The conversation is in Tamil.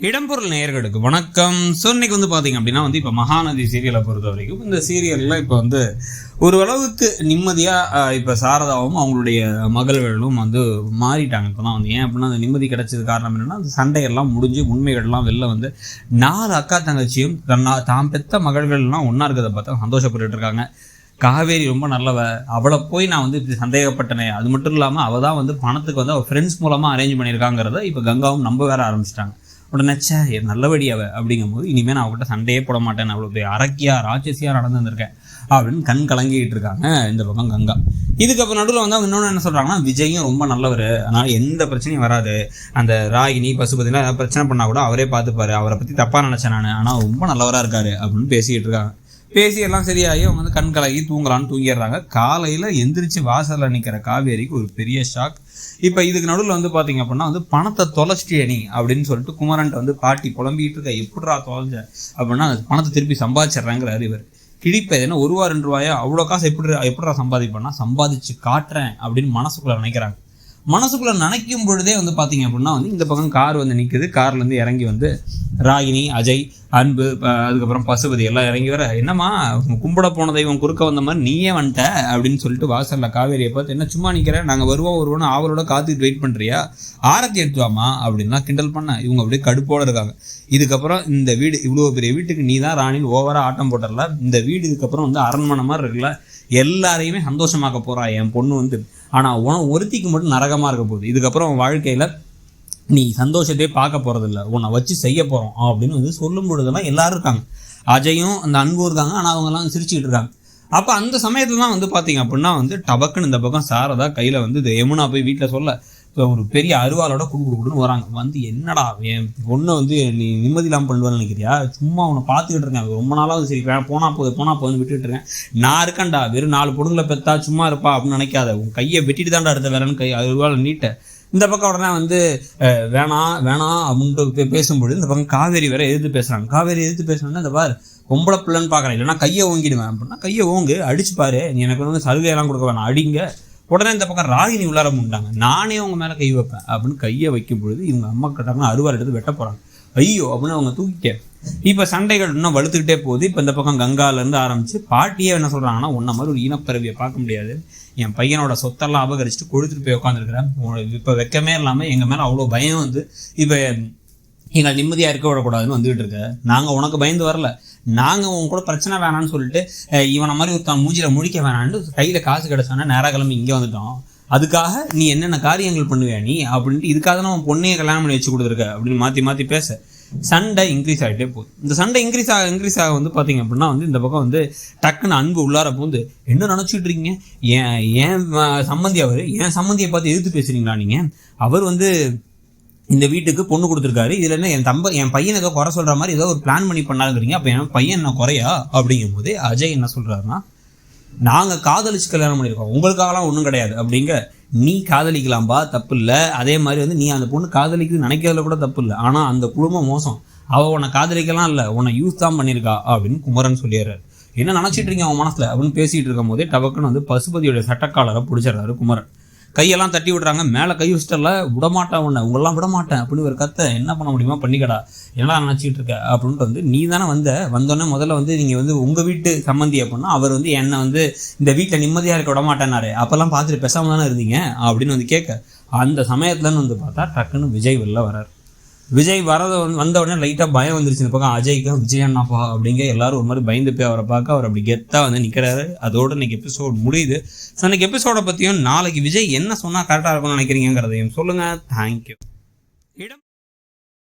இடம்பொருள் நேயர்களுக்கு வணக்கம். ஸோ இன்னைக்கு பார்த்தீங்க அப்படின்னா இப்போ மகாநதி சீரியலை பொறுத்த வரைக்கும் இந்த சீரியலில் இப்போ ஓரளவுக்கு நிம்மதியாக இப்போ சாரதாவும் அவங்களுடைய மகள்களும் மாறிட்டாங்க. இப்போ தான் ஏன் அப்படின்னா அந்த நிம்மதி கிடைச்சது காரணம் என்னென்னா அந்த சண்டையெல்லாம் முடிஞ்சு உண்மைகள்லாம் வெளில 4 அக்கா தங்கச்சியும் தாம் பெற்ற மகள்கள்லாம் ஒன்றா இருக்கிறத பார்த்தா சந்தோஷப்பட்டு இருக்காங்க. காவேரி ரொம்ப நல்லவ, அவளை போய் நான் இப்படி சந்தேகப்பட்டனே, அது மட்டும் இல்லாமல் அவள் தான் பணத்துக்கு அவள் ஃப்ரெண்ட்ஸ் மூலமாக அரேஞ்ச் பண்ணியிருக்காங்கிறத இப்போ கங்காவும் நம்ப வேற ஆரம்பிச்சிட்டாங்க. உடனே நல்லபடி அவ அப்படிங்கும்போது இனிமேல் நான் அவகிட்ட சண்டையே போட மாட்டேன், அவ்வளோ போய் அரக்கியா ராட்சசியாக நடந்துருக்கேன் அப்படின்னு கண் கலங்கிட்டு இருக்காங்க இந்த பக்கம் கங்கா. இதுக்கப்புறம் நடுவில் அவங்க இன்னொன்று என்ன சொல்கிறாங்கன்னா, விஜயும் ரொம்ப நல்லவர், அதனால் எந்த பிரச்சனையும் வராது, அந்த ராகினி பசுபதினா ஏதாவது பிரச்சனை பண்ணால் கூட அவரே பார்த்துப்பாரு, அவரை பற்றி தப்பாக நினச்சேன் நான், ஆனால் ரொம்ப நல்லவராக இருக்காரு அப்படின்னு பேசிக்கிட்டு இருக்காங்க. பேசி எல்லாம் சரியாகி அவங்க கண் கலகி தூங்கலான்னு தூங்கிடுறாங்க. காலையில் எந்திரிச்சு வாசலில் நிற்கிற காவேரிக்கு ஒரு பெரிய ஷாக். இப்போ இதுக்கு நடுவில் பார்த்தீங்க அப்படின்னா பணத்தை தொலைச்சிட்டிய நீ அப்படின்னு சொல்லிட்டு குமரன்ட்டு பாட்டி புலம்பிக்கிட்டு இருக்க, எப்படிரா தொலைஞ்ச அப்படின்னா பணத்தை திருப்பி சம்பாதிச்சிட்றாங்கிறாரு இவர். கிழிப்ப ஏன்னா ₹1 ₹2 அவ்வளோ காசு எப்படிரா சம்பாதிப்பேன்னா சம்பாதிச்சு காட்டுறேன் அப்படின்னு மனசுக்குள்ளே நினைக்கிறாங்க. மனசுக்குள்ளே நினைக்கும் பொழுதே பார்த்தீங்க அப்படின்னா இந்த பக்கம் கார் நிற்குது. கார்லேருந்து இறங்கி ராகினி, அஜய், அன்பு, அதுக்கப்புறம் பசுபதி எல்லாம் இறங்கி வர, என்னம்மா கும்பிட போன தெய்வம் குறுக்க வந்த மாதிரி நீயே வந்துட்ட அப்படின்னு சொல்லிட்டு வாசலில் காவேரியை பார்த்து, என்ன சும்மா நிற்கிறேன், நாங்கள் வருவோம்னு ஆவலோட காத்துக்கிட்டு வெயிட் பண்ணுறியா, ஆரத்தி எடுத்துவாமா அப்படின்லாம் கிண்டல் பண்ண இவங்க அப்படியே கடுப்போடு இருக்காங்க. இதுக்கப்புறம் இந்த வீடு இவ்வளோ பெரிய வீட்டுக்கு நீ தான் ராணின்னு ஓவராக ஆட்டம் போட்டுடல, இந்த வீடு இதுக்கப்புறம் அரண்மனை மாதிரி இருக்குல்ல, எல்லாரையுமே சந்தோஷமாக்க போகிறா என் பொண்ணு ஆனால் ஒருத்திக்கு மட்டும் நரகமாக இருக்க போகுது, இதுக்கப்புறம் வாழ்க்கையில் நீ சந்தோஷத்தையே பார்க்க போகிறதில்ல, உன்னை வச்சு செய்ய போகிறோம் அப்படின்னு சொல்லும் பொழுதெல்லாம் எல்லாரும் இருக்காங்க. அஜயும் அந்த அன்பு இருக்காங்க, ஆனால் அவங்கெல்லாம் சிரிச்சுக்கிட்டு இருக்காங்க. அப்போ அந்த சமயத்தில் தான் பார்த்தீங்க அப்படின்னா டபக்குன்னு இந்த பக்கம் சாரதா கையில் இந்த யமுனா போய் வீட்டில் சொல்ல, இப்போ ஒரு பெரிய அருவாளோட குடுக்குன்னு வராங்க. என்னடா என் பொண்ணை நீ நிம்மதி இல்லாமல் பண்ணுவான்னு நினைக்கிறியா, சும்மா உன்னை பார்த்துக்கிட்டு இருக்கேன் ரொம்ப நாளாவது, சரி போனால் போகுது விட்டுட்டு இருக்கேன், நான் இருக்கேன்டா, வெறும் 4 பொண்ணுங்களை பெற்றா சும்மா இருப்பா அப்படின்னு நினைக்காத, உன் கையை வெட்டிட்டு தான்டா அடுத்த வேலைன்னு அருவாளை நீட்ட. இந்த பக்கம் உடனே வேணாம் அப்படின்ட்டு பேசும்பொழுது இந்த பக்கம் காவேரி வேற எதிர்த்து பேசுகிறாங்க. காவேரி எதிர்த்து பேசுனா இந்த பார் பொம்பளை பிள்ளைன்னு பார்க்குறேன், இல்லைன்னா கையை ஓங்கிடுவேன் அப்படின்னா கையை ஓங்கு, அடிச்சு பாரு, நீ எனக்கு சலுகையெல்லாம் கொடுக்க வேணாம், அடிங்க. உடனே இந்த பக்கம் ராகினி உள்ளார முண்டாங்க, நானே அவங்க மேலே கை வைப்பேன் அப்படின்னு கையை வைக்கும் பொழுது இவங்க அம்மா கிட்டாங்க அருவாள் எடுத்து வெட்ட போகிறாங்க. ஐயோ அப்படின்னு அவங்க தூக்கிட்டேன். இப்போ சண்டைகள் இன்னும் வலுத்துக்கிட்டே போகுது. இப்போ இந்த பக்கம் கங்காலேருந்து ஆரம்பித்து பாட்டியே என்ன சொல்கிறாங்கன்னா, உன்ன மாதிரி ஒரு ஈனப்பறவையை பார்க்க முடியாது, என் பையனோட சொத்தெல்லாம் அபகரிச்சுட்டு கொடுத்துட்டு போய் உட்காந்துருக்கிறேன், இப்போ வெக்கமே இல்லாமல் எங்கள் மேலே அவ்வளோ பயம் இப்போ எங்களை நிம்மதியாக இருக்க விடக்கூடாதுன்னு வந்துகிட்டு இருக்க, நாங்கள் உனக்கு பயந்து வரல, நாங்கள் உங்க கூட பிரச்சனை வேணான்னு சொல்லிட்டு இவனை மாதிரி ஒருத்தன் மூஞ்சியில் முழிக்க வேணான்னு கையில் காசு கிடச்சானா நேராக கிளம்பி இங்கே வந்துட்டோம், அதுக்காக நீ என்னென்ன காரியங்கள் பண்ணுவியா நீ அப்படின்ட்டு, இதுக்காக தான் அவன் பொண்ணையை கல்யாணம் பண்ணி வச்சு கொடுத்துருக்க அப்படின்னு மாற்றி பேச சண்டை இன்க்ரீஸ் ஆகிட்டே போகுது. இந்த சண்டை இன்க்ரீஸ் ஆக பார்த்தீங்க அப்படின்னா இந்த பக்கம் டக்குன்னு அன்பு உள்ளார போந்து, என்ன நினச்சிட்டு இருக்கீங்க, ஏன் சம்மந்தி, அவர் என் சம்மந்தியை பார்த்து எதிர்த்து பேசுகிறீங்களா நீங்கள், அவர் இந்த வீட்டுக்கு பொண்ணு கொடுத்துருக்காரு, இதில் என்ன என் பையனை ஏதோ குறை சொல்கிற மாதிரி ஏதோ ஒரு பிளான் பண்ணி பண்ணாங்கிறீங்க, அப்போ என் பையன் என்ன குறையா அப்படிங்கும் போது அஜய் என்ன சொல்கிறாருன்னா, நாங்கள் காதலிச்சு கல்யாணம் பண்ணியிருக்கோம், உங்களுக்காகலாம் ஒன்றும் கிடையாது அப்படிங்க, நீ காதலிக்கலாம்பா தப்பு இல்லை, அதே மாதிரி நீ அந்த பொண்ணு காதலிக்குது நினைக்கிறதுல கூட தப்பு இல்லை, ஆனால் அந்த குடும்பம் மோசம், அவள் உன்னை காதலிக்கலாம் இல்லை, உன்னை யூஸ் தான் பண்ணியிருக்கா அப்படின்னு குமரன் சொல்லிடுறாரு. என்ன நினச்சிட்டு இருக்கீங்க அவன் மனசில் அப்படின்னு பேசிகிட்டு இருக்கும் போதே டபக்குன்னு பசுபதியோட சட்டக்காலரை பிடிச்சிடுறாரு குமரன். கையெல்லாம் தட்டி விடுறாங்க, மேலே கை வச்சிட்டல, விடமாட்டேன் உங்களெல்லாம் விடமாட்டேன் அப்படின்னு ஒரு கத்தை, என்ன பண்ண முடியுமா பண்ணிக்கடா, என்னடா நினச்சிட்டு இருக்க அப்படின்ட்டு நீ தானே வந்தோடனே முதல்ல நீங்கள் உங்கள் வீட்டு சம்மந்தி அப்படின்னா அவர் என்னை இந்த வீட்டில் நிம்மதியாக இருக்க விடமாட்டேன்னாரு, அப்போல்லாம் பார்த்துட்டு பேசாமல் தானே இருந்தீங்க அப்படின்னு கேட்க, அந்த சமயத்துலன்னு பார்த்தா டக்குன்னு விஜய் வெளில வரார். விஜய் வந்த உடனே லைட்டாக பயம் வந்துருச்சு. இந்த பக்கம் அஜய்க்கா விஜய் அண்ணாப்பா அப்படிங்க எல்லாரும் ஒரு மாதிரி பயந்து போய் அவரை பார்க்க, அவர் அப்படி கெத்தாக நிற்கிறாரு. அதோடு இன்னைக்கு எபிசோட் முடியுது. ஸோ இன்னைக்கு எபிசோடை பற்றியும் நாளைக்கு விஜய் என்ன சொன்னால் கரெக்டாக இருக்கும்னு நினைக்கிறீங்கிறதையும் சொல்லுங்கள். தேங்க்யூ.